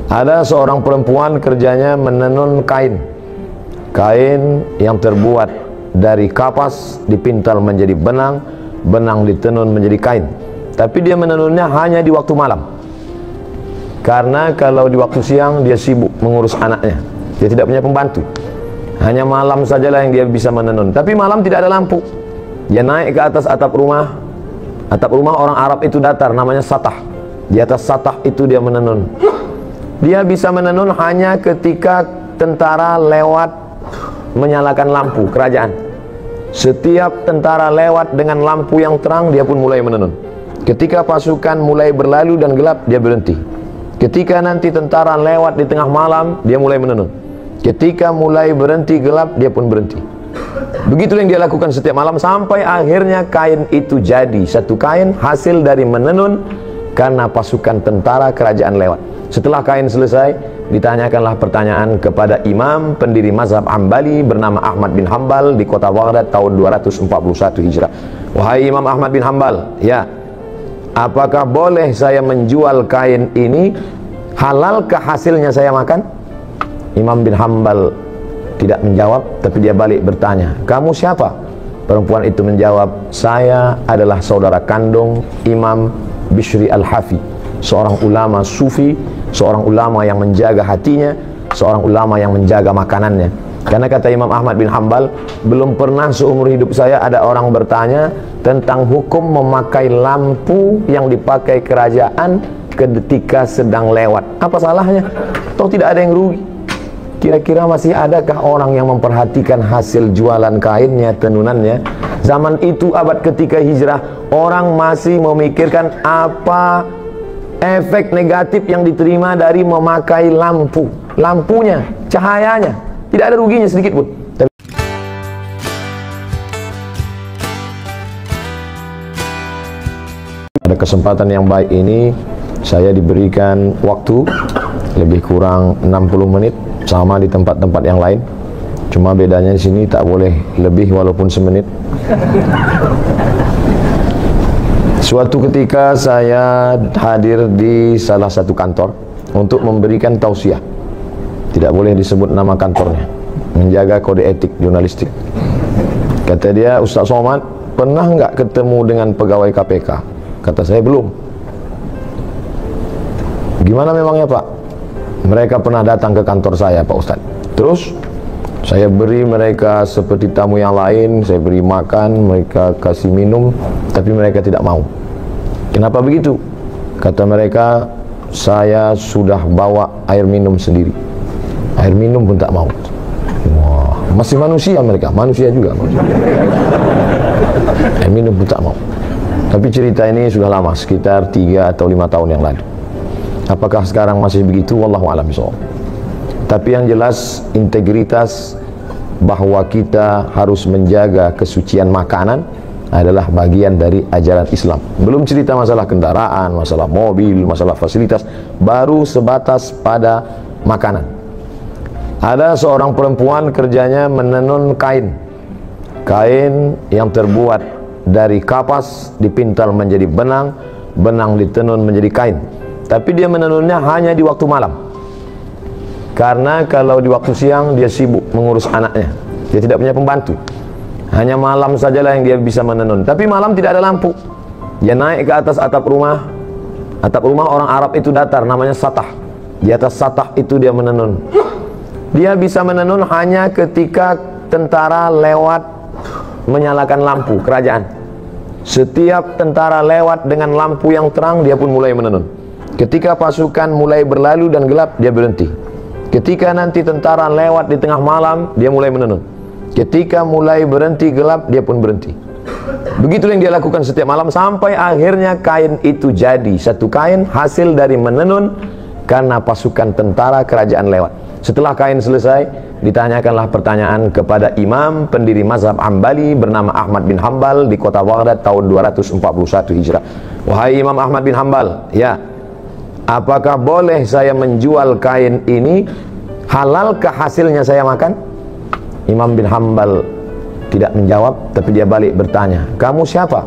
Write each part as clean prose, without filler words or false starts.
Ada seorang perempuan kerjanya menenun kain. Kain yang terbuat dari kapas dipintal menjadi benang, benang ditenun menjadi kain. Tapi dia menenunnya hanya di waktu malam. Karena kalau di waktu siang dia sibuk mengurus anaknya. Dia tidak punya pembantu. Hanya malam sajalah yang dia bisa menenun. Tapi malam tidak ada lampu. Dia naik ke atas atap rumah. Atap rumah orang Arab itu datar, namanya satah. Di atas satah itu dia menenun. Dia bisa menenun hanya ketika tentara lewat menyalakan lampu kerajaan. Setiap tentara lewat dengan lampu yang terang, dia pun mulai menenun. Ketika pasukan mulai berlalu dan gelap, dia berhenti. Ketika nanti tentara lewat di tengah malam, dia mulai menenun. Ketika mulai berhenti gelap, dia pun berhenti. Begitu yang dia lakukan setiap malam sampai akhirnya kain itu jadi. Satu kain hasil dari menenun karena pasukan tentara kerajaan lewat. Setelah kain selesai, ditanyakanlah pertanyaan kepada imam pendiri mazhab Hambali bernama Ahmad bin Hambal di kota Baghdad tahun 241 Hijrah. Wahai Imam Ahmad bin Hambal, ya, apakah boleh saya menjual kain ini? Halalkah hasilnya saya makan? Imam bin Hambal tidak menjawab, tapi dia balik bertanya, kamu siapa? Perempuan itu menjawab, saya adalah saudara kandung Imam Bishri Al-Hafi, seorang ulama sufi, seorang ulama yang menjaga hatinya, seorang ulama yang menjaga makanannya. Karena kata Imam Ahmad bin Hambal, belum pernah seumur hidup saya ada orang bertanya tentang hukum memakai lampu yang dipakai kerajaan ketika sedang lewat. Apa salahnya? Toh tidak ada yang rugi. Kira-kira masih adakah orang yang memperhatikan hasil jualan kainnya, tenunannya? Zaman itu abad ketiga hijrah, orang masih memikirkan apa efek negatif yang diterima dari memakai lampu. Lampunya, cahayanya, tidak ada ruginya sedikit pun. Pada kesempatan yang baik ini, saya diberikan waktu lebih kurang 60 menit sama di tempat-tempat yang lain. Cuma bedanya di sini tak boleh lebih walaupun semenit. Suatu ketika saya hadir di salah satu kantor untuk memberikan tausiah. Tidak boleh disebut nama kantornya, menjaga kode etik jurnalistik. Kata dia, Ustaz Somad, pernah nggak ketemu dengan pegawai KPK? Kata saya, belum. Gimana memangnya Pak? Mereka pernah datang ke kantor saya Pak Ustadz. Terus saya beri mereka seperti tamu yang lain, saya beri makan, mereka kasih minum, tapi mereka tidak mau. Kenapa begitu? Kata mereka, saya sudah bawa air minum sendiri. Air minum pun tak mau. Wah, masih manusia mereka, manusia juga. Air minum pun tak mau. Tapi cerita ini sudah lama, sekitar 3 atau 5 tahun yang lalu. Apakah sekarang masih begitu? Wallahu a'lam bishawab. Tapi yang jelas integritas bahwa kita harus menjaga kesucian makanan adalah bagian dari ajaran Islam. Belum cerita masalah kendaraan, masalah mobil, masalah fasilitas, baru sebatas pada makanan. Ada seorang perempuan kerjanya menenun kain. Kain yang terbuat dari kapas dipintal menjadi benang, benang ditenun menjadi kain. Tapi dia menenunnya hanya di waktu malam. Karena kalau di waktu siang dia sibuk mengurus anaknya. Dia tidak punya pembantu. Hanya malam sajalah yang dia bisa menenun. Tapi malam tidak ada lampu. Dia naik ke atas atap rumah. Atap rumah orang Arab itu datar, namanya satah. Di atas satah itu dia menenun. Dia bisa menenun hanya ketika tentara lewat menyalakan lampu kerajaan. Setiap tentara lewat dengan lampu yang terang, dia pun mulai menenun. Ketika pasukan mulai berlalu dan gelap, dia berhenti. Ketika nanti tentara lewat di tengah malam, dia mulai menenun. Ketika mulai berhenti gelap, dia pun berhenti. Begitu yang dia lakukan setiap malam sampai akhirnya kain itu jadi. Satu kain hasil dari menenun karena pasukan tentara kerajaan lewat. Setelah kain selesai, ditanyakanlah pertanyaan kepada imam pendiri mazhab Hambali bernama Ahmad bin Hambal di kota Baghdad tahun 241 Hijrah. Wahai Imam Ahmad bin Hambal, ya, apakah boleh saya menjual kain ini? Halalkah hasilnya saya makan? Imam bin Hambal tidak menjawab, tapi dia balik bertanya, kamu siapa?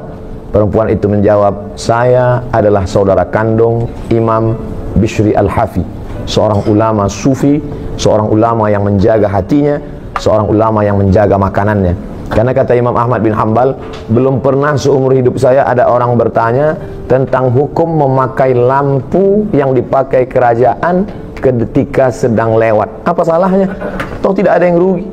Perempuan itu menjawab, saya adalah saudara kandung Imam Bishri Al-Hafi, seorang ulama sufi, seorang ulama yang menjaga hatinya, seorang ulama yang menjaga makanannya. Karena kata Imam Ahmad bin Hanbal, belum pernah seumur hidup saya ada orang bertanya tentang hukum memakai lampu yang dipakai kerajaan ketika sedang lewat. Apa salahnya? Toh tidak ada yang rugi.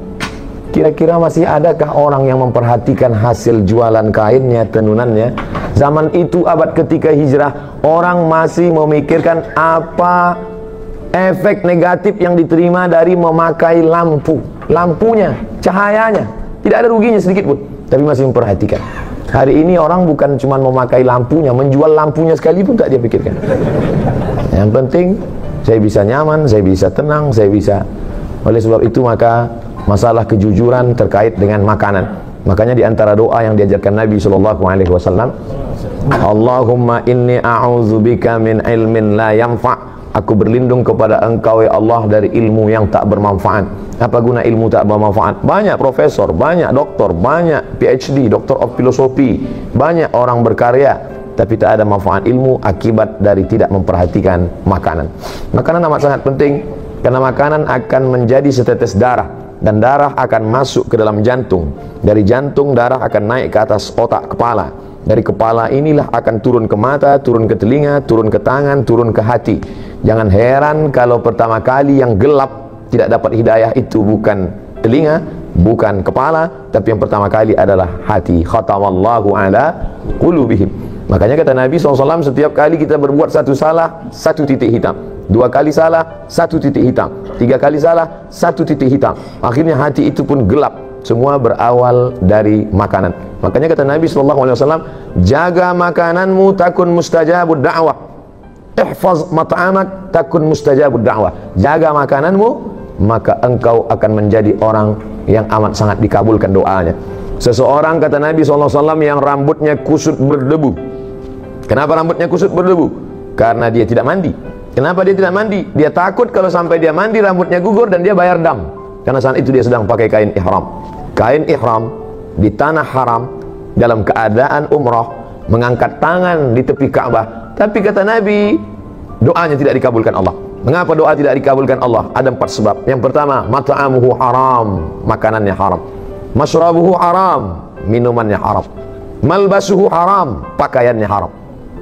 Kira-kira masih adakah orang yang memperhatikan hasil jualan kainnya, tenunannya? Zaman itu, abad ketika hijrah, orang masih memikirkan apa efek negatif yang diterima dari memakai lampu. Lampunya, cahayanya, tidak ada ruginya sedikit pun, tapi masih memperhatikan. Hari ini orang bukan cuma memakai lampunya, menjual lampunya sekalipun tak dia pikirkan. Yang penting, saya bisa nyaman, saya bisa tenang, saya bisa. Oleh sebab itu maka masalah kejujuran terkait dengan makanan. Makanya di antara doa yang diajarkan Nabi SAW, Allahumma inni a'udzubika min ilmin la yanfa'. Aku berlindung kepada Engkau ya Allah dari ilmu yang tak bermanfaat. Apa guna ilmu tak bermanfaat? Banyak profesor, banyak doktor, banyak PhD, Doctor of Philosophy, banyak orang berkarya, tapi tak ada manfaat ilmu akibat dari tidak memperhatikan makanan. Makanan amat sangat penting, karena makanan akan menjadi setetes darah, dan darah akan masuk ke dalam jantung. Dari jantung darah akan naik ke atas otak kepala. Dari kepala inilah akan turun ke mata, turun ke telinga, turun ke tangan, turun ke hati. Jangan heran kalau pertama kali yang gelap tidak dapat hidayah itu bukan telinga, bukan kepala, tapi yang pertama kali adalah hati. Khatamallahu ala qulubihim. Makanya kata Nabi SAW, setiap kali kita berbuat satu salah, satu titik hitam. Dua kali salah, satu titik hitam. Tiga kali salah, satu titik hitam. Akhirnya hati itu pun gelap. Semua berawal dari makanan. Makanya kata Nabi SAW, jaga makananmu takun mustajabud da'wah. Ihfaz mat'amak takun mustajabud da'wah. Jaga makananmu, maka engkau akan menjadi orang yang amat sangat dikabulkan doanya. Seseorang kata Nabi SAW yang rambutnya kusut berdebu. Kenapa rambutnya kusut berdebu? Karena dia tidak mandi. Kenapa dia tidak mandi? Dia takut kalau sampai dia mandi rambutnya gugur dan dia bayar dam. Karena saat itu dia sedang pakai kain ihram. Kain ihram di tanah haram dalam keadaan umrah, mengangkat tangan di tepi Ka'bah. Tapi kata Nabi, doanya tidak dikabulkan Allah. Mengapa doa tidak dikabulkan Allah? Ada 4 sebab. Yang pertama, mat'amuhu haram, makanannya haram. Mashrabuhu haram, minumannya haram. Malbasuhu haram, pakaiannya haram.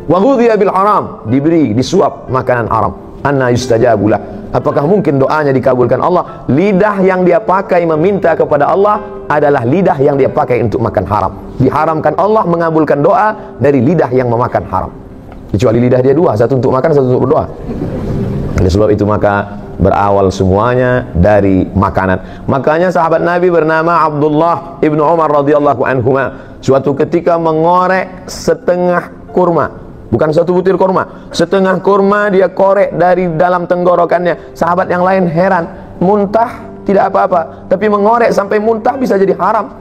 Wa ghudhiya bil haram, diberi, disuap makanan haram. Anna yustajabu lah. Apakah mungkin doanya dikabulkan Allah? Lidah yang dia pakai meminta kepada Allah adalah lidah yang dia pakai untuk makan haram. Diharamkan Allah mengabulkan doa dari lidah yang memakan haram. Kecuali lidah dia dua, satu untuk makan, satu untuk berdoa. Oleh sebab itu maka berawal semuanya dari makanan. Makanya sahabat Nabi bernama Abdullah ibnu Umar radhiyallahu anhuma suatu ketika mengorek setengah kurma. Bukan satu butir kurma, setengah kurma dia korek dari dalam tenggorokannya. Sahabat yang lain heran, muntah tidak apa-apa, tapi mengorek sampai muntah bisa jadi haram,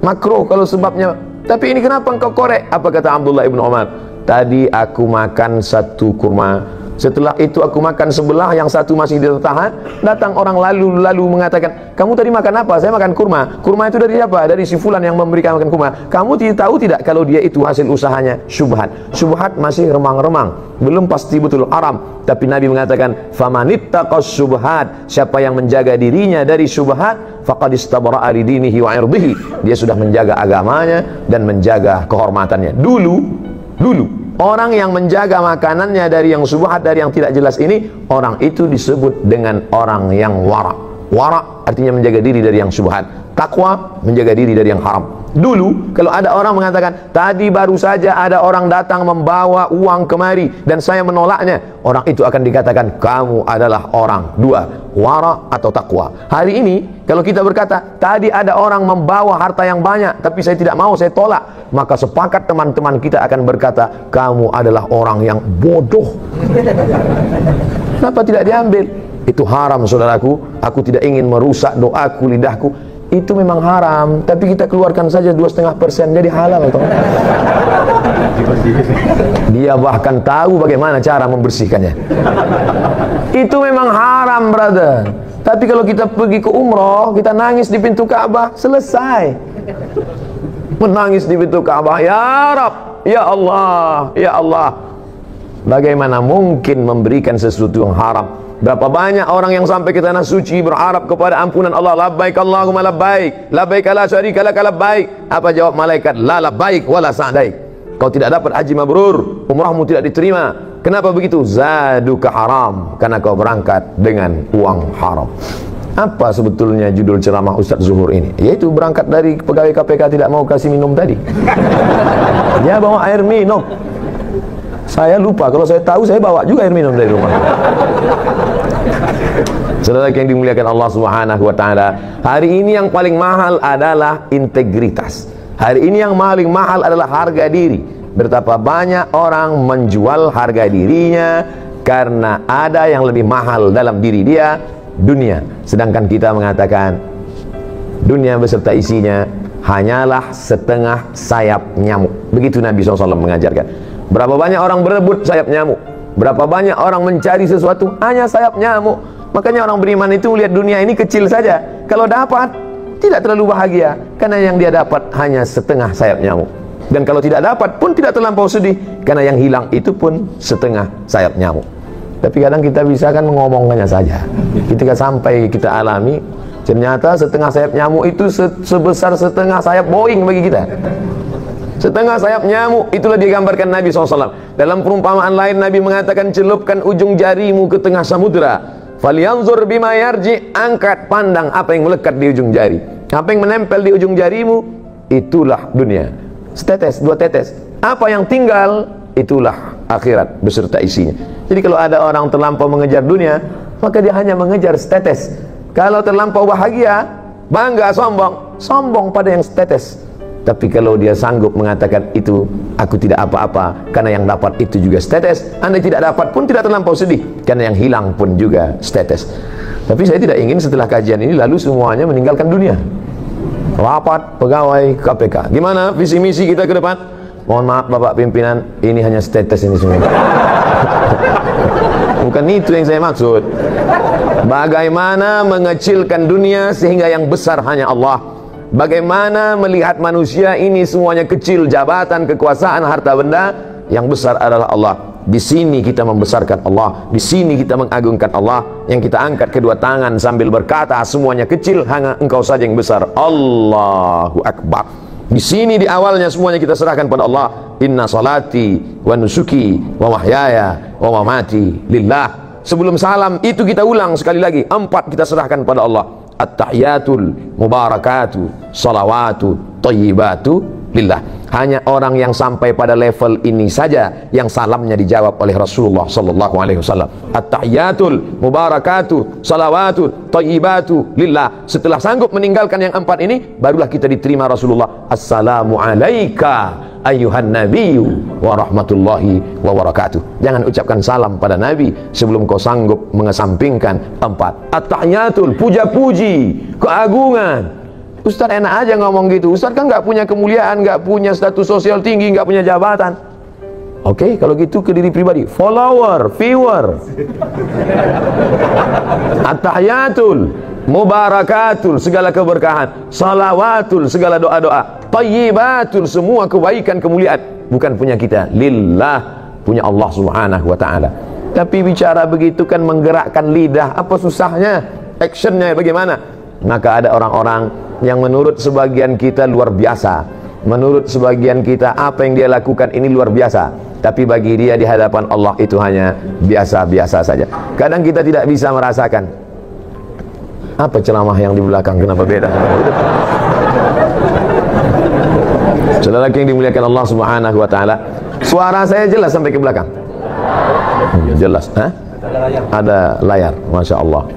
makruh kalau sebabnya. Tapi ini kenapa engkau korek? Apa kata Abdullah ibn Umar? Tadi aku makan satu kurma, setelah itu aku makan sebelah, yang satu masih tertahan. Datang orang lalu mengatakan, kamu tadi makan apa? Saya makan kurma. Kurma itu dari apa? Dari si fulan yang memberikan makan kurma. Kamu tahu tidak kalau dia itu hasil usahanya syubhat? Syubhat masih remang-remang, belum pasti betul haram. Tapi Nabi mengatakan, famanittaqas syubhat, siapa yang menjaga dirinya dari syubhat, faqad istabra'a li dinihi wa 'irdihi, dia sudah menjaga agamanya dan menjaga kehormatannya. Dulu orang yang menjaga makanannya dari yang syubhat, dari yang tidak jelas ini, orang itu disebut dengan orang yang wara. Wara artinya menjaga diri dari yang syubhat. Takwa menjaga diri dari yang haram. Dulu kalau ada orang mengatakan, tadi baru saja ada orang datang membawa uang kemari dan saya menolaknya, orang itu akan dikatakan kamu adalah orang dua, wara atau takwa. Hari ini kalau kita berkata, tadi ada orang membawa harta yang banyak tapi saya tidak mau, saya tolak, maka sepakat teman-teman kita akan berkata, kamu adalah orang yang bodoh. Kenapa tidak diambil? Itu haram saudaraku. Aku tidak ingin merusak doaku, lidahku. Itu memang haram, tapi kita keluarkan saja 2,5%, jadi halal toh. Dia bahkan tahu bagaimana cara membersihkannya. Itu memang haram, brother. Tapi kalau kita pergi ke umroh, kita nangis di pintu Ka'bah, selesai. Menangis di pintu Ka'bah, ya Rabb, ya Allah, ya Allah. Bagaimana mungkin memberikan sesuatu yang haram? Berapa banyak orang yang sampai ke tanah suci berharap kepada ampunan Allah. Labbaik Allahumma labbaik, labbaik la syarika lak labbaik. Apa jawab malaikat? La labbaik wala sa'daik. Kau tidak dapat haji mabrur, umrahmu tidak diterima. Kenapa begitu? Zaduka haram, karena kau berangkat dengan uang haram. Apa sebetulnya judul ceramah Ustadz Zuhur ini? Yaitu berangkat dari pegawai KPK tidak mau kasih minum tadi. Dia bawa air minum. Saya lupa, kalau saya tahu saya bawa juga air minum dari rumah. Saudara yang dimuliakan Allah Subhanahu wa taala, hari ini yang paling mahal adalah integritas. Hari ini yang paling mahal adalah harga diri. Betapa banyak orang menjual harga dirinya karena ada yang lebih mahal dalam diri dia, dunia. Sedangkan kita mengatakan dunia beserta isinya hanyalah setengah sayap nyamuk. Begitu Nabi SAW mengajarkan. Berapa banyak orang berebut sayap nyamuk, berapa banyak orang mencari sesuatu hanya sayap nyamuk. Makanya orang beriman itu melihat dunia ini kecil saja. Kalau dapat tidak terlalu bahagia, karena yang dia dapat hanya setengah sayap nyamuk. Dan kalau tidak dapat pun tidak terlampau sedih, karena yang hilang itu pun setengah sayap nyamuk. Tapi kadang kita bisa kan mengomongkannya saja. Ketika sampai kita alami, ternyata setengah sayap nyamuk itu sebesar setengah sayap Boeing bagi kita. Setengah sayap nyamuk, itulah digambarkan Nabi SAW. Dalam perumpamaan lain Nabi mengatakan, celupkan ujung jarimu ke tengah samudra, falyanzur bima yarji, angkat pandang apa yang melekat di ujung jari. Apa yang menempel di ujung jarimu, itulah dunia. Setetes, dua tetes. Apa yang tinggal, itulah akhirat beserta isinya. Jadi kalau ada orang terlampau mengejar dunia, maka dia hanya mengejar setetes. Kalau terlampau bahagia, bangga, sombong pada yang setetes. Tapi kalau dia sanggup mengatakan itu, aku tidak apa-apa, karena yang dapat itu juga setetes. Anda tidak dapat pun tidak terlampau sedih, karena yang hilang pun juga setetes. Tapi saya tidak ingin setelah kajian ini lalu semuanya meninggalkan dunia. Rapat pegawai KPK, gimana visi misi kita ke depan? Mohon maaf Bapak pimpinan, ini hanya setetes ini semua. Bukan itu yang saya maksud. Bagaimana mengecilkan dunia sehingga yang besar hanya Allah. Bagaimana melihat manusia ini semuanya kecil, jabatan, kekuasaan, harta benda, yang besar adalah Allah. Di sini kita membesarkan Allah, di sini kita mengagungkan Allah. Yang kita angkat kedua tangan sambil berkata, semuanya kecil, hanya Engkau saja yang besar. Allahu Akbar. Di sini di awalnya semuanya kita serahkan pada Allah. Inna salati wa nusuki wa mahyaya wa mamati lillah. Sebelum salam itu kita ulang sekali lagi, 4 kita serahkan pada Allah. At-tahiyatul mubarakatu salawatu tayyibatu lillah. Hanya orang yang sampai pada level ini saja yang salamnya dijawab oleh Rasulullah sallallahu alaihi wasallam. At-tahiyatul mubarakatu salawatu tayyibatu lillah. Setelah sanggup meninggalkan yang 4 ini, barulah kita diterima Rasulullah. Assalamu alayka ayyuhan nabiyyu wa rahmatullahi wa barakatuh. Jangan ucapkan salam pada Nabi sebelum kau sanggup mengesampingkan 4. At-tahiyatul, puja-puji, keagungan. Ustaz enak aja ngomong gitu. Ustaz kan nggak punya kemuliaan, nggak punya status sosial tinggi, nggak punya jabatan. Oke, kalau gitu ke diri pribadi, follower, viewer. At-tahiyatul mubarakatul, segala keberkahan. Salawatul, segala doa-doa. Tayyibatul, semua kebaikan, kemuliaan bukan punya kita, lillah, punya Allah Subhanahu wa taala. Tapi bicara begitu kan menggerakkan lidah, apa susahnya? Actionnya bagaimana? Maka ada orang-orang yang menurut sebagian kita luar biasa, menurut sebagian kita apa yang dia lakukan ini luar biasa, tapi bagi dia di hadapan Allah itu hanya biasa-biasa saja. Kadang kita tidak bisa merasakan apa ceramah yang di belakang, kenapa beda. Saudara yang dimuliakan Allah Subhanahu wa taala, suara saya jelas sampai ke belakang? Jelas, ada layar, Masya Allah.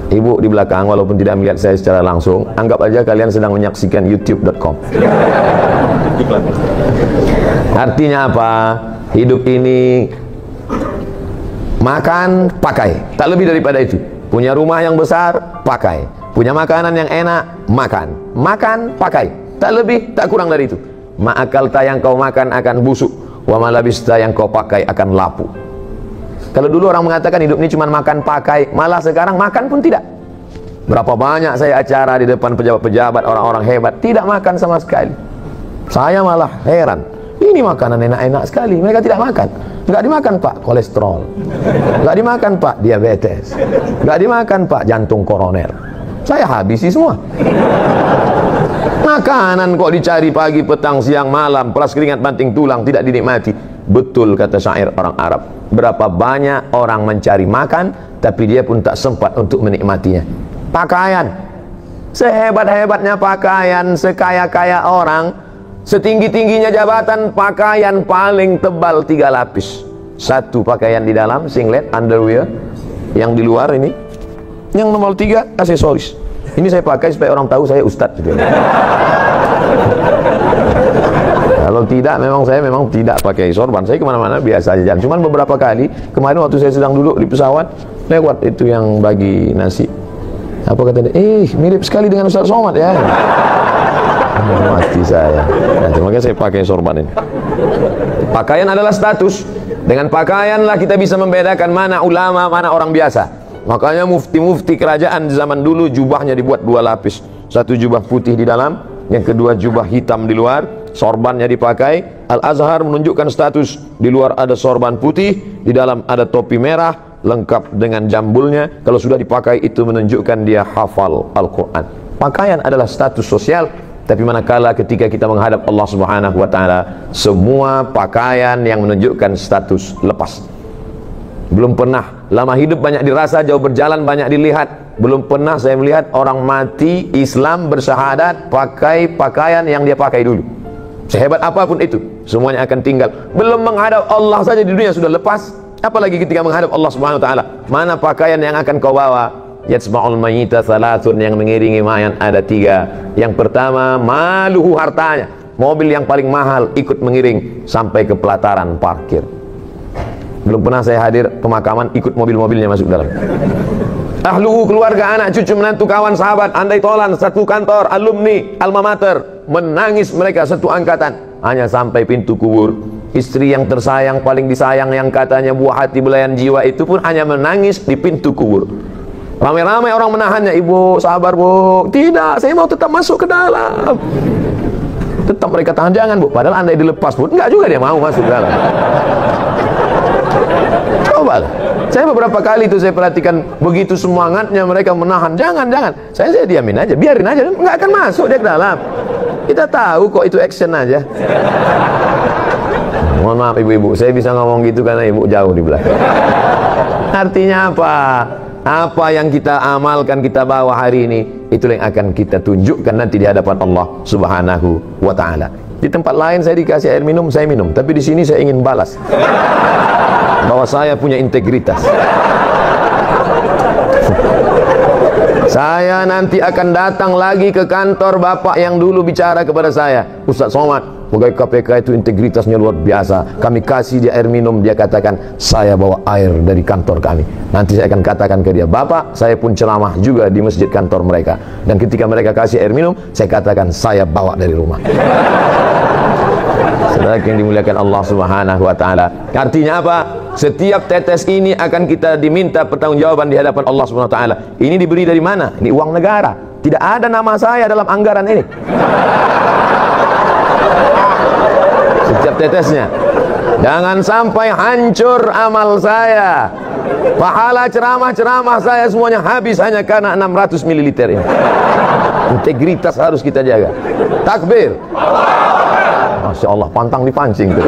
Ibu di belakang walaupun tidak melihat saya secara langsung, anggap aja kalian sedang menyaksikan youtube.com. Artinya apa? Hidup ini makan, pakai, tak lebih daripada itu. Punya rumah yang besar, pakai. Punya makanan yang enak, makan. Makan, pakai, tak lebih, tak kurang dari itu. Ma'akalta, yang kau makan akan busuk, wa malabista, yang kau pakai akan lapuk. Kalau dulu orang mengatakan hidup ini cuma makan pakai, malah sekarang makan pun tidak. Berapa banyak saya acara di depan pejabat-pejabat, orang-orang hebat, tidak makan sama sekali. Saya malah heran, ini makanan enak-enak sekali, mereka tidak makan. Nggak dimakan Pak, kolesterol. Nggak dimakan Pak, diabetes. Nggak dimakan Pak, jantung koroner. Saya habisi semua. Makanan kok dicari pagi, petang, siang, malam, pelas keringat, banting tulang, tidak dinikmati. Betul kata syair orang Arab. Berapa banyak orang mencari makan, tapi dia pun tak sempat untuk menikmatinya. Pakaian, sehebat-hebatnya pakaian, sekaya-kaya orang, setinggi-tingginya jabatan, pakaian paling tebal 3 lapis. Satu pakaian di dalam, singlet, underwear. Yang di luar ini, yang nomor 3, aksesoris. Ini saya pakai supaya orang tahu saya ustadz gitu. Kalau tidak, saya memang tidak pakai sorban. Saya kemana-mana biasa aja. Cuman beberapa kali, kemarin waktu saya sedang duduk di pesawat, lewat itu yang bagi nasi. Apa kata dia? Mirip sekali dengan Ustaz Somad ya. Mati saya. Nah, makanya saya pakai sorban ini. Pakaian adalah status. Dengan pakaianlah kita bisa membedakan mana ulama, mana orang biasa. Makanya mufti-mufti kerajaan di zaman dulu jubahnya dibuat 2 lapis. Satu jubah putih di dalam, yang kedua jubah hitam di luar, sorbannya dipakai. Al-Azhar menunjukkan status, di luar ada sorban putih, di dalam ada topi merah, lengkap dengan jambulnya. Kalau sudah dipakai itu menunjukkan dia hafal Al-Quran. Pakaian adalah status sosial, tapi manakala ketika kita menghadap Allah Subhanahu wa Ta'ala, semua pakaian yang menunjukkan status lepas. Belum pernah, lama hidup banyak dirasa, jauh berjalan banyak dilihat. Belum pernah saya melihat orang mati Islam bersyahadat pakai pakaian yang dia pakai dulu. Sehebat apapun itu, semuanya akan tinggal. Belum menghadap Allah saja di dunia sudah lepas, apalagi ketika menghadap Allah Subhanahu wa Ta'ala. Mana pakaian yang akan kau bawa? Yatsma'ul mayyita thalathun, yang mengiringi mayat ada 3. Yang pertama, maluhu, hartanya. Mobil yang paling mahal ikut mengiring sampai ke pelataran parkir. Belum pernah saya hadir pemakaman ikut mobil-mobilnya masuk dalam. Ahluhu, keluarga, anak, cucu, menantu, kawan, sahabat, andai tolan, satu kantor, alumni, alma mater, menangis mereka satu angkatan, hanya sampai pintu kubur. Istri yang tersayang, paling disayang, yang katanya buah hati, belayan jiwa, itu pun hanya menangis di pintu kubur. Ramai-ramai orang menahannya. Ibu sabar bu. Tidak, saya mau tetap masuk ke dalam. Tetap mereka tahan, jangan bu. Padahal andai dilepas pun enggak juga dia mau masuk ke dalam. Coba, saya beberapa kali itu saya perhatikan begitu semangatnya mereka menahan. Jangan. Saya diamin aja, biarin aja, nggak akan masuk dia ke dalam. Kita tahu kok itu action aja. Mohon maaf ibu-ibu, saya bisa ngomong gitu karena ibu jauh di belakang. Artinya apa? Apa yang kita amalkan, kita bawa hari ini, itulah yang akan kita tunjukkan nanti di hadapan Allah Subhanahu wa Ta'ala. Di tempat lain saya dikasih air minum, saya minum. Tapi di sini saya ingin balas bahwa saya punya integritas. Saya nanti akan datang lagi ke kantor bapak yang dulu bicara kepada saya, Ustaz Somad, pegawai KPK itu integritasnya luar biasa. Kami kasih dia air minum, dia katakan saya bawa air dari kantor kami. Nanti saya akan katakan ke dia, bapak, saya pun ceramah juga di masjid kantor mereka. Dan ketika mereka kasih air minum, saya katakan saya bawa dari rumah. Saudara yang dimuliakan Allah Subhanahu wa Ta'ala. Artinya apa? Setiap tetes ini akan kita diminta pertanggungjawaban di hadapan Allah Subhanahu wa Ta'ala. Ini diberi dari mana? Ini uang negara. Tidak ada nama saya dalam anggaran ini. Setiap tetesnya. Jangan sampai hancur amal saya. Pahala ceramah-ceramah saya semuanya habis hanya karena 600 ml ini. Integritas harus kita jaga. Takbir. Masya Allah, pantang dipancing tuh.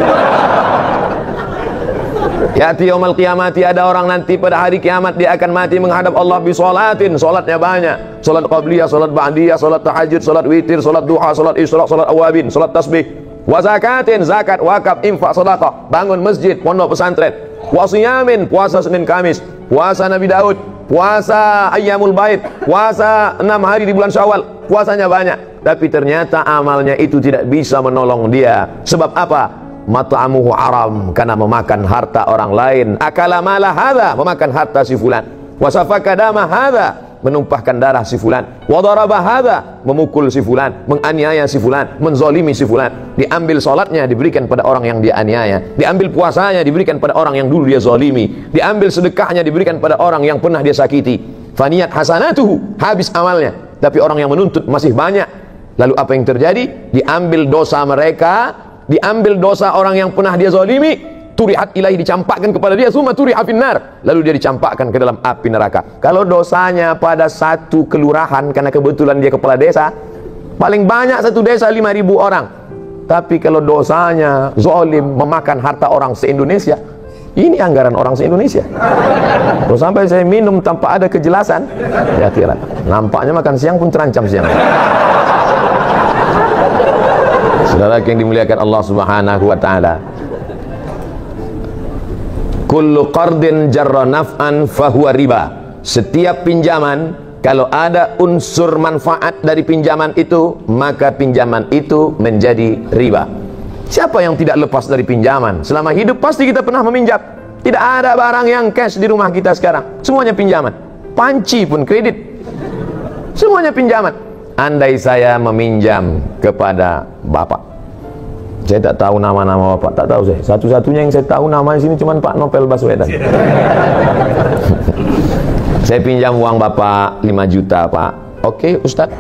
Yati yaumal qiyamati, ada orang nanti pada hari kiamat dia akan mati menghadap Allah bisolatin, solatnya banyak, solat qabliyah, solat ba'diyah, solat tahajud, solat witir, solat duha, solat isra, solat awabin, solat tasbih, wa zakatin, zakat, wakaf, infak, sedekah, bangun masjid, pondok pesantren, wa siyamin, puasa Senin Kamis, puasa Nabi Daud, puasa Ayyamul Bait, puasa 6 hari di bulan Syawal, puasanya banyak, tapi ternyata amalnya itu tidak bisa menolong dia. Sebab apa? Mat'amuhu haram, karena memakan harta orang lain. Akala mala hadza, memakan harta si fulan. Wasafaka dama hadza, menumpahkan darah si fulan. Wa daraba hadza, memukul si fulan, menganiaya si fulan, menzalimi si fulan. Diambil salatnya diberikan pada orang yang dia aniaya, diambil puasanya diberikan pada orang yang dulu dia zalimi, diambil sedekahnya diberikan pada orang yang pernah dia sakiti. Faniyat hasanatuhu, habis amalnya, tapi orang yang menuntut masih banyak. Lalu apa yang terjadi? Diambil dosa mereka, diambil dosa orang yang pernah dia zalimi, turihat ilahi, dicampakkan kepada dia, summa turiha finnar, lalu dia dicampakkan ke dalam api neraka. Kalau dosanya pada satu kelurahan karena kebetulan dia kepala desa, paling banyak satu desa 5.000 orang. Tapi kalau dosanya zalim, memakan harta orang se-Indonesia, ini anggaran orang se-Indonesia. Kalau sampai saya minum tanpa ada kejelasan, ya kira nampaknya makan siang pun terancam siang. Saudara yang dimuliakan Allah Subhanahu wa taala, kullu qardin jarra naf'an fahuwa riba. Setiap pinjaman kalau ada unsur manfaat dari pinjaman itu, maka pinjaman itu menjadi riba. Siapa yang tidak lepas dari pinjaman? Selama hidup pasti kita pernah meminjam. Tidak ada barang yang cash di rumah kita sekarang, semuanya pinjaman. Panci pun kredit, semuanya pinjaman. Andai saya meminjam kepada Bapak, saya tak tahu nama-nama Bapak, tak tahu saya. Satu-satunya yang saya tahu nama di sini cuma Pak Novel Baswedan. Saya pinjam uang Bapak 5 juta Pak. Oke Ustadz,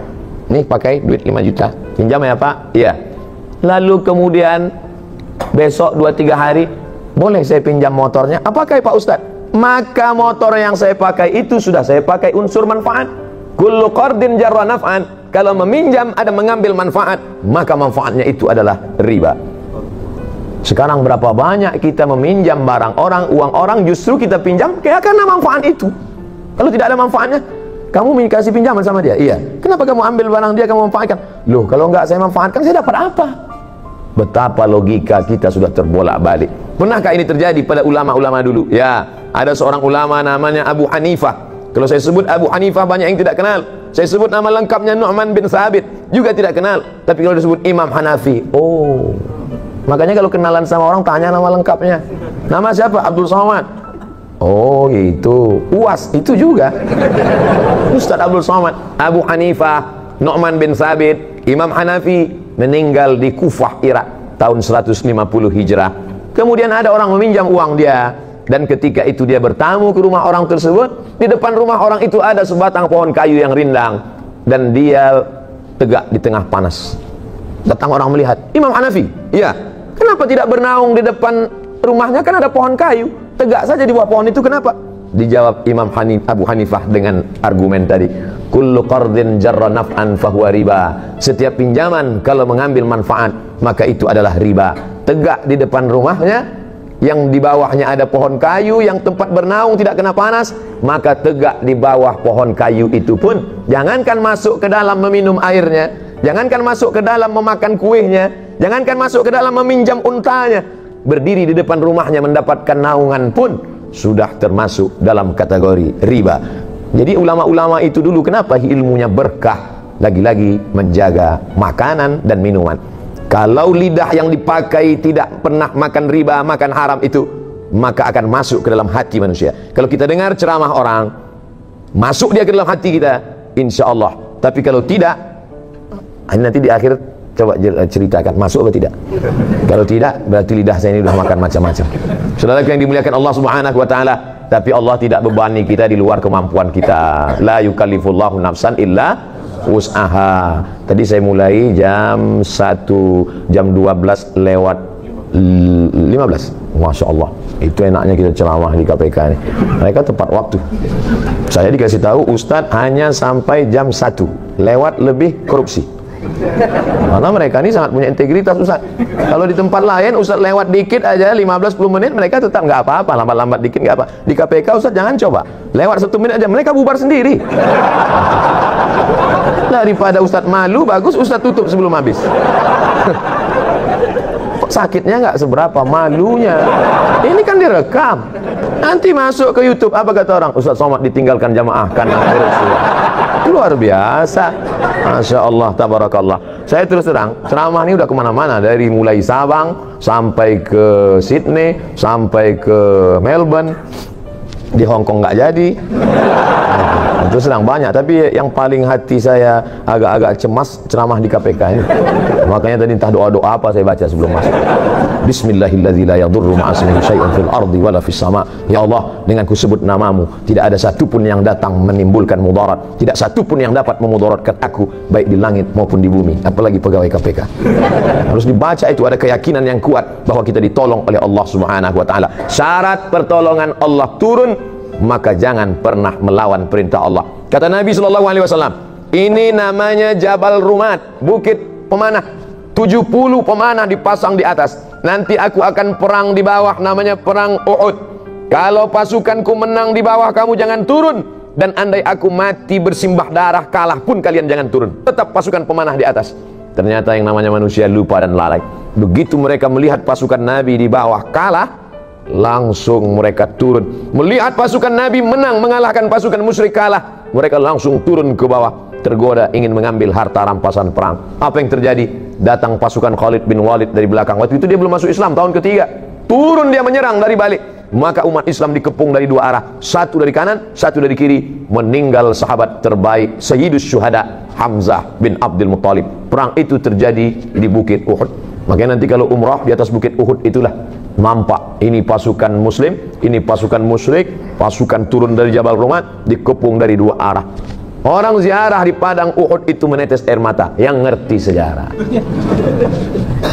nih pakai duit 5 juta. Pinjam ya Pak? Iya. Lalu kemudian besok 2-3 hari, boleh saya pinjam motornya? Apa pakai Pak Ustadz? Maka motor yang saya pakai itu sudah saya pakai unsur manfaat. Kullu qardin jarra naf'an. Kalau meminjam ada mengambil manfaat, maka manfaatnya itu adalah riba. Sekarang berapa banyak kita meminjam barang orang, uang orang, justru kita pinjam karena manfaat itu. Kalau tidak ada manfaatnya, kamu kasih pinjaman sama dia, iya. Kenapa kamu ambil barang dia, kamu manfaatkan? Loh, kalau enggak saya manfaatkan, saya dapat apa? Betapa logika kita sudah terbolak-balik. Pernahkah ini terjadi pada ulama-ulama dulu? Ya, ada seorang ulama namanya Abu Hanifah. Kalau saya sebut Abu Hanifah banyak yang tidak kenal. Saya sebut nama lengkapnya Nu'man bin Thabit, juga tidak kenal. Tapi kalau disebut Imam Hanafi, oh. Makanya kalau kenalan sama orang tanya nama lengkapnya. Nama siapa? Abdul Somad. Oh itu. UAS itu juga. Ustaz Abdul Somad. Abu Hanifah, Nu'man bin Thabit, Imam Hanafi meninggal di Kufah, Irak tahun 150 Hijrah. Kemudian ada orang meminjam uang dia, dan ketika itu dia bertamu ke rumah orang tersebut. Di depan rumah orang itu ada sebatang pohon kayu yang rindang, dan dia tegak di tengah panas. Datang orang melihat, Imam Hanafi, iya, kenapa tidak bernaung di depan rumahnya, kan ada pohon kayu, tegak saja di bawah pohon itu, kenapa? Dijawab Imam Abu Hanifah dengan argumen tadi, kullu qardin jarra naf'an fahuwa riba. Setiap pinjaman kalau mengambil manfaat, maka itu adalah riba. Tegak di depan rumahnya, yang di bawahnya ada pohon kayu, yang tempat bernaung tidak kena panas, maka tegak di bawah pohon kayu itu pun, jangankan masuk ke dalam meminum airnya, jangankan masuk ke dalam memakan kuihnya, jangankan masuk ke dalam meminjam untanya, berdiri di depan rumahnya mendapatkan naungan pun sudah termasuk dalam kategori riba. Jadi ulama-ulama itu dulu kenapa ilmunya berkah? Lagi-lagi menjaga makanan dan minuman. Kalau lidah yang dipakai tidak pernah makan riba, makan haram itu, maka akan masuk ke dalam hati manusia. Kalau kita dengar ceramah orang, masuk dia ke dalam hati kita, insya Allah. Tapi kalau tidak, nanti di akhir coba ceritakan masuk atau tidak. Kalau tidak, berarti lidah saya ini sudah makan macam-macam. Saudara yang dimuliakan Allah Subhanahu wa taala, tapi Allah tidak bebani kita di luar kemampuan kita. La yukallifullahu nafsan illa usaha. Tadi saya mulai jam 12 lewat 15. Masya Allah, itu enaknya kita ceramah di KPK ini. Mereka tepat waktu. Saya dikasih tahu Ustadz hanya sampai jam 1 lewat lebih korupsi. Karena mereka ini sangat punya integritas Ustadz. Kalau di tempat lain Ustadz lewat dikit aja 15-10 menit, mereka tetap nggak apa-apa, lambat-lambat dikit nggak apa. Di KPK Ustadz jangan coba lewat 1 menit aja, mereka bubar sendiri. Daripada Ustadz malu, bagus Ustadz tutup sebelum habis. Sakitnya nggak seberapa, malunya. Ini kan direkam, nanti masuk ke YouTube, apa kata orang? Ustadz Somad ditinggalkan jamaah karena korupsi. Luar biasa, Masya Allah, tabarakallah. Saya terus terang, ceramah ini udah kemana-mana, dari mulai Sabang sampai ke Sydney, sampai ke Melbourne. Di Hong Kong nggak jadi. Itu sedang banyak, tapi yang paling hati saya agak-agak cemas ceramah di KPK ini. Makanya tadi entah doa-doa apa saya baca sebelum masuk. Bismillahilladzi la yadurru ma'asmihi syai'un fil ardi wala fis sama. Ya Allah, dengan ku sebut namamu, tidak ada satupun yang datang menimbulkan mudarat, tidak satupun yang dapat memudaratkan aku, baik di langit maupun di bumi, apalagi pegawai KPK. Harus dibaca itu, ada keyakinan yang kuat bahwa kita ditolong oleh Allah Subhanahu wa taala. Syarat pertolongan Allah turun, maka jangan pernah melawan perintah Allah. Kata Nabi sallallahu alaihi wasallam, ini namanya Jabal Rumat, bukit pemanah. 70 pemanah dipasang di atas. Nanti aku akan perang di bawah, namanya perang Uhud. Kalau pasukanku menang di bawah, kamu jangan turun. Dan andai aku mati bersimbah darah, kalah pun kalian jangan turun. Tetap pasukan pemanah di atas. Ternyata yang namanya manusia lupa dan lalai. Begitu mereka melihat pasukan Nabi di bawah kalah, langsung mereka turun. Melihat pasukan Nabi menang, mengalahkan pasukan musyrik kalah, mereka langsung turun ke bawah. Tergoda ingin mengambil harta rampasan perang. Apa yang terjadi? Datang pasukan Khalid bin Walid dari belakang. Waktu itu dia belum masuk Islam, tahun ketiga. Turun dia menyerang dari balik. Maka umat Islam dikepung dari dua arah, satu dari kanan, satu dari kiri. Meninggal sahabat terbaik, Sayyidus Syuhada, Hamzah bin Abdul Muttalib. Perang itu terjadi di bukit Uhud. Makanya nanti kalau umrah di atas bukit Uhud itulah nampak, ini pasukan muslim, ini pasukan musyrik. Pasukan turun dari Jabal Rumat, dikepung dari dua arah. Orang ziarah di padang Uhud itu menetes air mata, yang ngerti sejarah.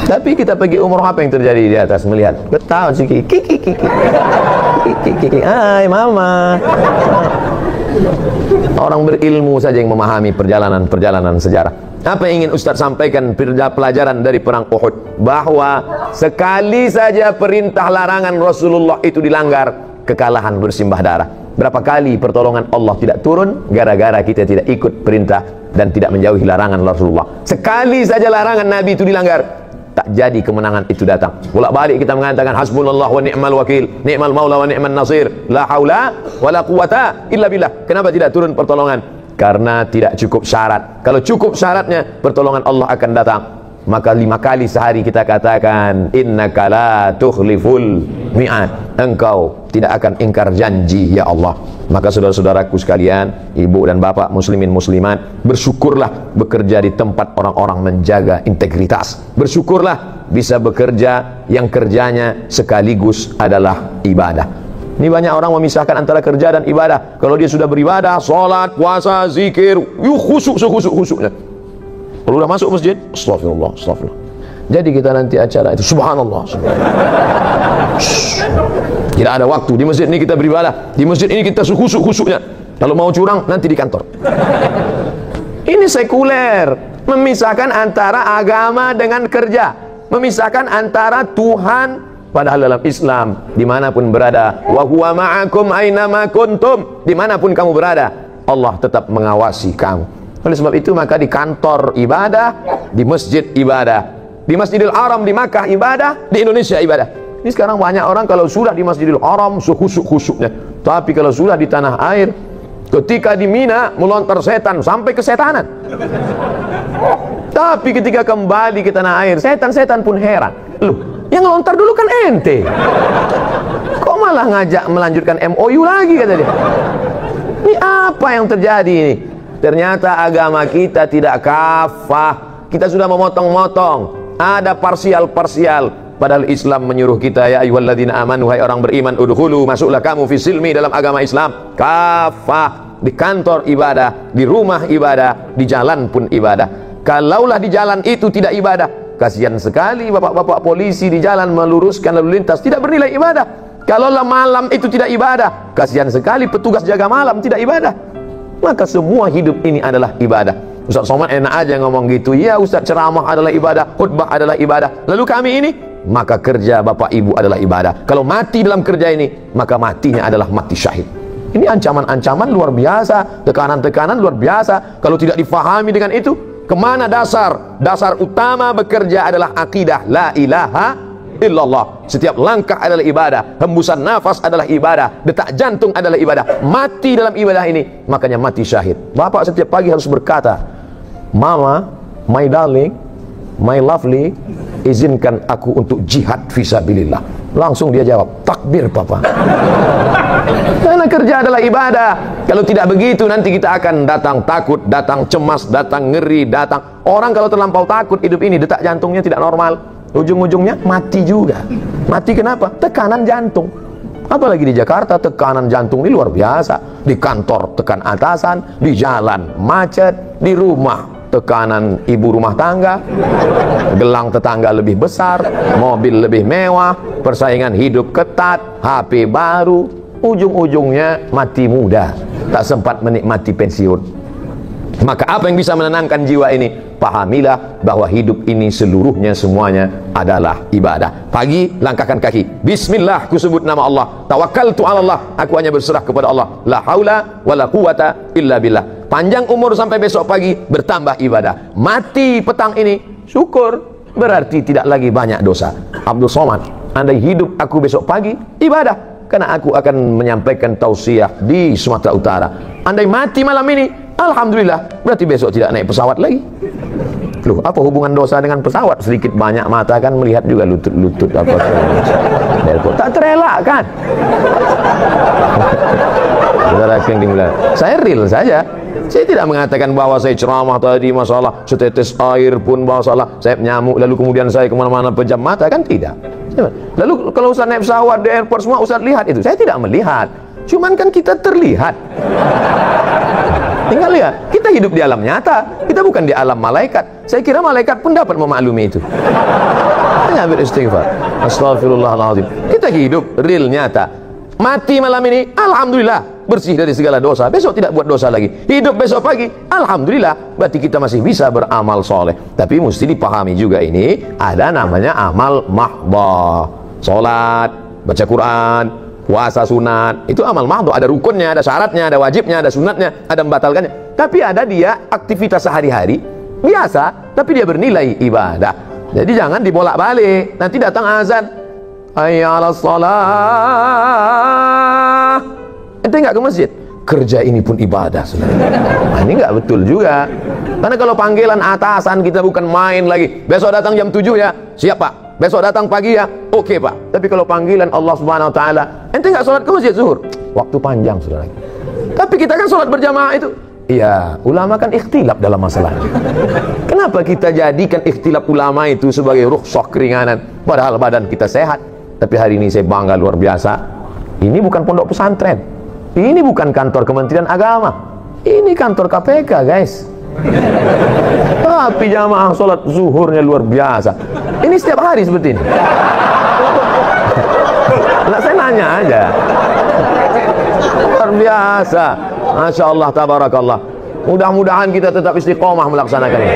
Tapi kita pergi umrah, apa yang terjadi di atas melihat? Ketawa si kiki. Hai mama. Orang berilmu saja yang memahami perjalanan sejarah. Apa yang ingin Ustaz sampaikan pelajaran dari perang Uhud? Bahwa sekali saja perintah larangan Rasulullah itu dilanggar, kekalahan bersimbah darah. Berapa kali pertolongan Allah tidak turun gara-gara kita tidak ikut perintah dan tidak menjauhi larangan Rasulullah. Sekali saja larangan Nabi itu dilanggar, tak jadi kemenangan itu datang. Bolak-balik kita mengatakan hasbunallah wa ni'mal wakil, ni'mal maula wa ni'man nasir, la haula wa la quwata illa billah. Kenapa tidak turun pertolongan? Karena tidak cukup syarat. Kalau cukup syaratnya, pertolongan Allah akan datang. Maka 5 kali sehari kita katakan innaka la tukhliful mi'ad, engkau tidak akan ingkar janji ya Allah. Maka saudara-saudaraku sekalian, ibu dan bapak muslimin muslimat, bersyukurlah bekerja di tempat orang-orang menjaga integritas. Bersyukurlah bisa bekerja yang kerjanya sekaligus adalah ibadah. Ini banyak orang memisahkan antara kerja dan ibadah. Kalau dia sudah beribadah, sholat, puasa, zikir, khusyuk-khusyuknya. Kalau udah masuk masjid, astagfirullah. Jadi kita nanti acara itu subhanallah. Tidak ada waktu. Di masjid ini kita beribadah, di masjid ini kita khusyuknya. Kalau mau curang nanti di kantor. Ini sekuler, memisahkan antara agama dengan kerja, memisahkan antara Tuhan. Padahal dalam Islam, dimanapun berada, wa huwa ma'akum ainama kuntum, dimanapun kamu berada, Allah tetap mengawasi kamu. Oleh sebab itu maka di kantor ibadah, di masjid ibadah, di Masjidil Haram di Makkah ibadah, di Indonesia ibadah. Ini sekarang banyak orang kalau sudah di Masjidil Haram khusyuk-khusyuknya, tapi kalau sudah di tanah air, ketika di Mina melontar setan sampai kesetanan. Tapi ketika kembali ke tanah air, setan-setan pun heran. Loh, yang lontar dulu kan ente, kok malah ngajak melanjutkan MOU lagi, kata dia. Ini apa yang terjadi ini? Ternyata agama kita tidak kafah. Kita sudah memotong-motong, ada parsial-parsial. Padahal Islam menyuruh kita, ya ayyuhalladzina amanu, hai orang beriman, udkhulu, masuklah kamu fi silmi, dalam agama Islam. Kafah, di kantor ibadah, di rumah ibadah, di jalan pun ibadah. Kalaulah di jalan itu tidak ibadah, kasihan sekali bapak-bapak polisi di jalan meluruskan lalu lintas, tidak bernilai ibadah. Kalaulah malam itu tidak ibadah, kasihan sekali petugas jaga malam tidak ibadah. Maka semua hidup ini adalah ibadah. Ustaz Somad enak aja ngomong gitu. Ya Ustaz, ceramah adalah ibadah, khutbah adalah ibadah. Lalu kami ini, maka kerja bapak ibu adalah ibadah. Kalau mati dalam kerja ini, maka matinya adalah mati syahid. Ini ancaman-ancaman luar biasa, tekanan-tekanan luar biasa. Kalau tidak difahami dengan itu, kemana dasar? Dasar utama bekerja adalah akidah la ilaha illallah. Setiap langkah adalah ibadah, hembusan nafas adalah ibadah, detak jantung adalah ibadah. Mati dalam ibadah ini, makanya mati syahid. Bapak setiap pagi harus berkata, Mama, my darling, my lovely, izinkan aku untuk jihad fisabilillah. Langsung dia jawab, takbir papa. Karena kerja adalah ibadah. Kalau tidak begitu nanti kita akan datang takut, datang cemas, datang ngeri, datang. Orang kalau terlampau takut hidup ini, detak jantungnya tidak normal, ujung-ujungnya mati juga. Mati kenapa? Tekanan jantung. Apalagi di Jakarta tekanan jantung ini luar biasa. Di kantor tekan atasan, di jalan macet, di rumah tekanan ibu rumah tangga, gelang tetangga lebih besar, mobil lebih mewah, persaingan hidup ketat, HP baru, ujung-ujungnya mati muda, tak sempat menikmati pensiun. Maka apa yang bisa menenangkan jiwa ini? Pahamilah bahwa hidup ini seluruhnya semuanya adalah ibadah. Pagi langkahkan kaki, bismillah, ku sebut nama Allah, tawakkaltu ala Allah, aku hanya berserah kepada Allah, la haula wala quwata illa billah. Panjang umur sampai besok pagi, bertambah ibadah. Mati petang ini, syukur, berarti tidak lagi banyak dosa. Abdul Somad, andai hidup aku besok pagi, ibadah, karena aku akan menyampaikan tausiah di Sumatera Utara. Andai mati malam ini, alhamdulillah, berarti besok tidak naik pesawat lagi. Loh, apa hubungan dosa dengan pesawat? Sedikit banyak mata kan melihat juga lutut-lutut apa. Tak terelakkan. Saya real saja. Saya tidak mengatakan bahwa saya ceramah tadi masalah setetes air pun masalah saya nyamuk lalu kemudian saya kemana-mana pejam mata, kan tidak. Lalu kalau Ustaz naik pesawat di airport semua Ustaz lihat itu, saya tidak melihat. Cuman kan kita terlihat. Tinggal lihat, kita hidup di alam nyata, kita bukan di alam malaikat. Saya kira malaikat pun dapat memaklumi itu. Hanya beristighfar, astagfirullahaladzim. Kita hidup real nyata. Mati malam ini, alhamdulillah, bersih dari segala dosa. Besok tidak buat dosa lagi. Hidup besok pagi, alhamdulillah, berarti kita masih bisa beramal soleh. Tapi mesti dipahami juga ini, ada namanya amal mahdhah. Salat, baca Quran, puasa sunat, itu amal mahdhah, ada rukunnya, ada syaratnya, ada wajibnya, ada sunatnya, ada membatalkannya. Tapi ada dia aktivitas sehari-hari biasa, tapi dia bernilai ibadah. Jadi jangan dibolak-balik. Nanti datang azan, hayya 'alas shalah, ente nggak ke masjid, kerja ini pun ibadah sebenarnya. Nah, ini nggak betul juga. Karena kalau panggilan atasan kita bukan main lagi. Besok datang jam 7 ya, siap Pak. Besok datang pagi ya, oke Pak. Tapi kalau panggilan Allah Subhanahu Wa Taala, ente nggak sholat ke masjid zuhur, waktu panjang saudara. Tapi kita kan sholat berjamaah itu. Iya, ulama kan ikhtilaf dalam masalah. Kenapa kita jadikan ikhtilaf ulama itu sebagai rukhsah keringanan, padahal badan kita sehat? Tapi hari ini saya bangga luar biasa. Ini bukan pondok pesantren, ini bukan kantor Kementerian Agama, ini kantor KPK guys. Tapi jamaah sholat zuhurnya luar biasa. Ini setiap hari seperti ini. Nah, saya nanya aja. Luar biasa. Masya Allah, tabarakallah. Mudah-mudahan kita tetap istiqomah melaksanakan ini.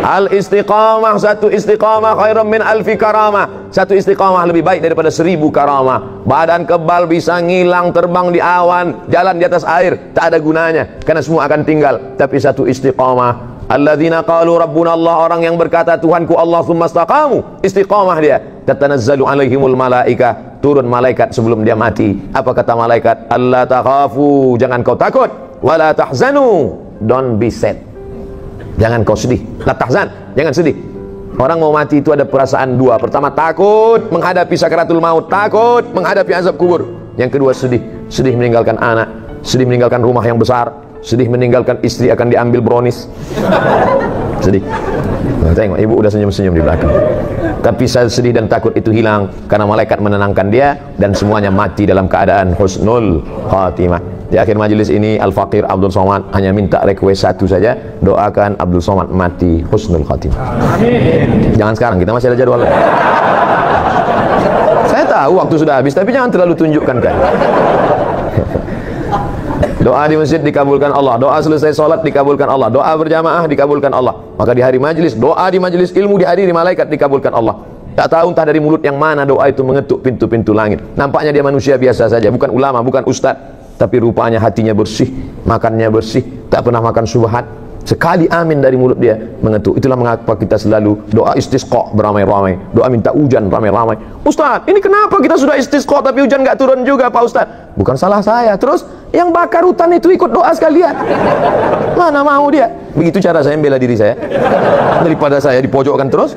Al-istiqamah, satu istiqamah khairan min alfi karamah. Satu istiqamah lebih baik daripada 1000 karamah. Badan kebal bisa ngilang, terbang di awan, jalan di atas air, tak ada gunanya, karena semua akan tinggal. Tapi satu istiqamah, alladzina qalu rabbuna Allah, orang yang berkata Tuhanku Allah, tsumma istaqamu, istiqamah dia. Tatanazzalu alaihimul malaika, turun malaikat sebelum dia mati. Apa kata malaikat? Allah takhafu, jangan kau takut, wala tahzanu, don't be sad, jangan kau sedih. La tahzan, jangan sedih. Orang mau mati itu ada perasaan dua. Pertama takut menghadapi sakaratul maut, takut menghadapi azab kubur. Yang kedua sedih, sedih meninggalkan anak, sedih meninggalkan rumah yang besar, sedih meninggalkan istri akan diambil brownies. Sedih. Nah, tengok ibu udah senyum-senyum di belakang. Tapi sedih dan takut itu hilang karena malaikat menenangkan dia dan semuanya mati dalam keadaan husnul khatimah. Di akhir majelis ini Al-Faqir Abdul Somad hanya minta request satu saja, doakan Abdul Somad mati husnul khatimah. Amin. Jangan sekarang, kita masih ada jadwal. Saya tahu waktu sudah habis, tapi jangan terlalu tunjukkan kan. Doa di masjid dikabulkan Allah, doa selesai sholat dikabulkan Allah, doa berjamaah dikabulkan Allah. Maka di hari majelis, doa di majelis ilmu dihadiri malaikat dikabulkan Allah. Tak tahu entah dari mulut yang mana doa itu mengetuk pintu-pintu langit. Nampaknya dia manusia biasa saja, bukan ulama, bukan ustadz, tapi rupanya hatinya bersih, makannya bersih, tak pernah makan subhat. Sekali amin dari mulut dia mengetuk. Itulah mengapa kita selalu doa istisqa beramai-ramai, doa minta hujan ramai-ramai. Ustaz, ini kenapa kita sudah istisqa tapi hujan nggak turun juga Pak Ustaz? Bukan salah saya. Terus yang bakar hutan itu ikut doa sekalian. Mana mau dia? Begitu cara saya membela diri saya, daripada saya dipojokkan terus.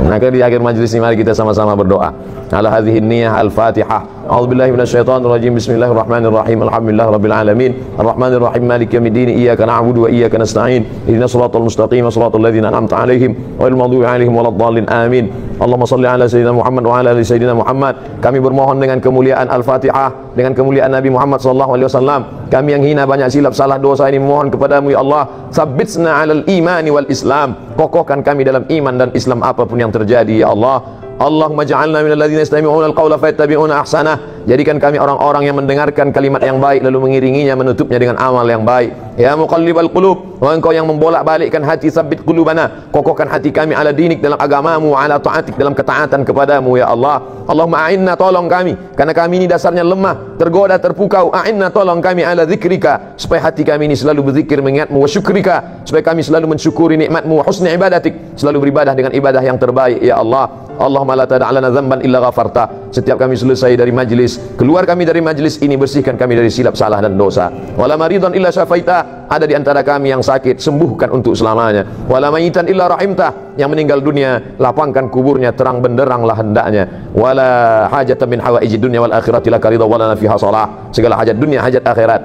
Maka di akhir majelis ini mari kita sama-sama berdoa. ala hadhihi an-niyyah al-Fatihah. A'udzu billahi minasyaitonir rajim. Bismillahirrahmanirrahim. Alhamdulillahi rabbil alamin. Arrahmanir rahim. Maliki yaumiddin. Iyyaka na'budu wa iyyaka nasta'in. Ihdinas siratal mustaqim. Siratal ladzina an'amta 'alaihim ghairil maghdubi 'alaihim waladdallin. Amin. Allahumma shalli ala sayyidina Muhammad wa ala ali sayyidina Muhammad. Kami bermohon dengan kemuliaan Al-Fatihah, dengan kemuliaan Nabi Muhammad sallallahu alaihi wasallam. Kami yang hina, banyak silap, salah, dosa ini mohon kepadamu ya Allah, tsabbitsna 'alal imani wal Islam. Kokohkan kami dalam iman dan Islam apapun yang terjadi ya Allah. Allahumma ja'alna minal ladzina yastami'una al-qawla fayattabi'una ahsanah. Jadikan kami orang-orang yang mendengarkan kalimat yang baik lalu mengiringinya, menutupnya dengan amal yang baik. Ya muqallibal qulub, engkau yang membolak-balikkan hati, sabbit qulubana, kokohkan hati kami ala dinik, dalam agamamu, ala ta'atik, dalam ketaatan kepadamu ya Allah. Allahumma a'inna, tolong kami, karena kami ini dasarnya lemah, tergoda, terpukau. A'inna, tolong kami ala zikrika, supaya hati kami ini selalu berzikir mengingatmu, wa syukrika, supaya kami selalu mensyukuri nikmatmu, wa husni ibadatik, selalu beribadah dengan ibadah yang terbaik ya Allah. Allahumma la tada'lana dzamban illa ghafarta. Setiap kami selesai dari majlis, keluar kami dari majlis ini, bersihkan kami dari silap, salah dan dosa. Wala maridan illa syafaita, ada di antara kami yang sakit, sembuhkan untuk selamanya. Wala mayitan illa rahimta, yang meninggal dunia, lapangkan kuburnya, terang benderanglah hendaknya. Wala hajatan min hawaijid dunya wal akhirati laka ridha wa lana fiha salah. Segala hajat dunia, hajat akhirat,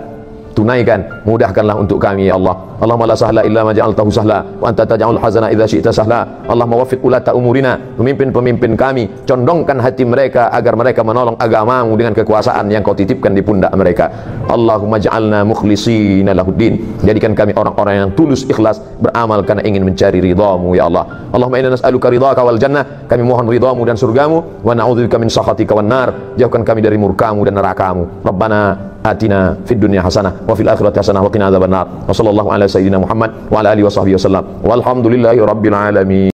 tunaikan, mudahkanlah untuk kami ya Allah. Allahumma la sahla illa ma ja'altahu sahla wa anta taj'alul hazana idza syi'ta sahla. Allahumma waffiq ulata umurina, pemimpin-pemimpin kami, condongkan hati mereka agar mereka menolong agamamu dengan kekuasaan yang kau titipkan di pundak mereka. Allahumma ja'alna mukhlishina lahuddin, jadikan kami orang-orang yang tulus ikhlas beramal karena ingin mencari ridhamu ya Allah. Allahumma inna nas'aluka ridhaka wal jannah, kami mohon ridhamu dan surgamu, wa na'udzubika min sakhatika wan nar, jauhkan kami dari murkamu dan nerakamu. Rabbana atina fid dunya hasanah wa fil akhirati hasanah wa qina adzabannar. Wa sallallahu ala sayyidina Muhammad wa ala alihi wa sahbihi wasallam. Walhamdulillahi rabbil alamin.